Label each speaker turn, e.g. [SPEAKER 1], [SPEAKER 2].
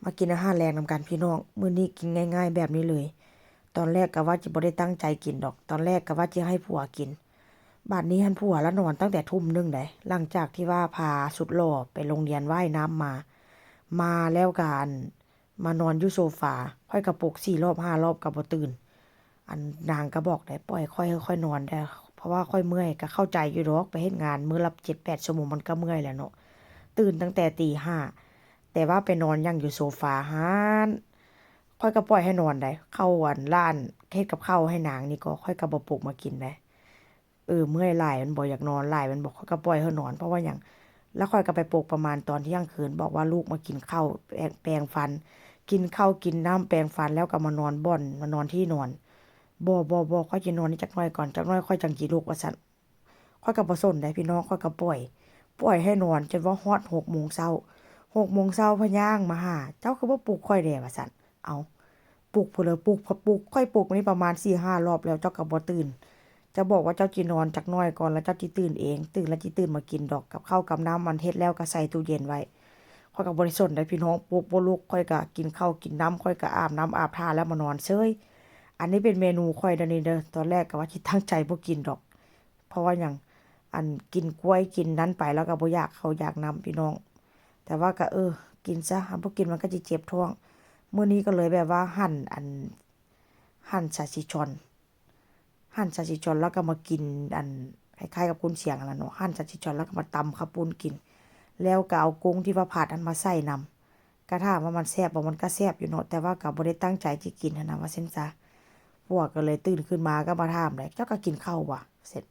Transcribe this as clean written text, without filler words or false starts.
[SPEAKER 1] มากินอาหารแรงนำกันพี่น้องมื้อนี้กินง่ายๆแบบนี้เลยตอนแรกก็ว่าจะบ่ได้ตั้งใจกินดอกตอนแรกก็ว่าจะให้ผัวกินบัดนี้หั้นผัวละนอนตั้งแต่ทุ่มหนึ่งได้หลังจากที่ว่าพาสุดหล่อไปโรงเรียนว่ายน้ำมาแล้วกันมานอนอยู่โซฟาค่อยกระปลุก4รอบ5รอบก็บ่ตื่นอันนางก็บอกได้ปล่อยค่อยๆนอนได้เพราะว่าค่อยเมื่อยก็เข้าใจอยู่ดอกไปเฮ็ดงานมื้อละ7-8 ชั่วโมงมันก็เมื่อยแหล้วเนาะตื่นตั้งแต่ตี 5แต่ว่าไปนอนยังอยู่โซฟาหั้นค่อยก็ปล่อยให้นอนได้เข้าอันร้านเฮ็ดกับข้าวให้นางนี่ก็ค่อยก็บ่ปลุกมากินได้เมื่อยหลายมันบ่อยากนอนหลายมันบอกค่อยก็ปล่อยให้นอนเพราะว่าหยังแล้วค่อยก็ไปปลุกประมาณตอนเที่ยงคืนบอกว่าลูกมากินข้าวแปรงฟันกินข้าวกินน้ำแปรงฟันแล้วก็มานอนบ่อนมานอนที่นอนบ่ค่อยสินอนนี่จักหน่อยก่อนจักหน่อยค่อยจังสิลุกว่าซั่นค่อยก็บ่สนได้พี่น้องค่อยก็ปล่อยให้นอนจนว่าฮอด6 โมงเช้า6 โมงเช้าพะย่างมาหาเจ้าคือบ่ปลุกค่อยแด่ว่าซั่นเอาปลุกพุ่นเลยปลุกพอปลุกค่อยปลุกมานี่ประมาณ4-5รอบแล้วเจ้าก็บ่ตื่นจะบอกว่าเจ้าสินอนจักหน่อยก่อนแล้วเจ้าสิตื่นเองตื่นแล้วสิตื่นมากินดอกกับข้าวกับน้ำมันเฮ็ดแล้วก็ใส่ตู้เย็นไว้ข้อยก็บ่ได้สนได้พี่น้องปลุกบ่ลุกข้อยก็กินข้าวกินน้ำข้อยก็อาบน้ำอาบท่าแล้วมานอนเฉยอันนี้เป็นเมนูข้อยเด้อนี่เด้อตอนแรกก็ว่าสิตั้งใจบ่กินดอกเพราะว่าหยังอันกินกล้วยกินนั้นไปแล้วก็บ่อยากข้าวอยากน้ำพี่น้อง แต่ว่าก็กินซะถ้าบ่กินมันก็สิเจ็บท้องมื้อนี้ก็เลยแบบว่าหั่นซาซิชอนแล้วก็มากินอันคล้ายๆกับกุนเชียงนั่นล่ะเนาะหั่นซาซิชอนแล้วก็มาตำข้าวปุ้นกินแล้วก็เอากุ้งที่ว่าผัดอันมาใส่นำก็ถามว่ามันแซ่บบ่มันก็แซ่บอยู่เนาะแต่ว่าก็บ่ได้ตั้งใจสิกินหั้นน่ะว่าซั่นซะพวกก็เลยตื่นขึ้นมาก็มาถามเลยเจ้าก็กินข้าวบ่เสร็จ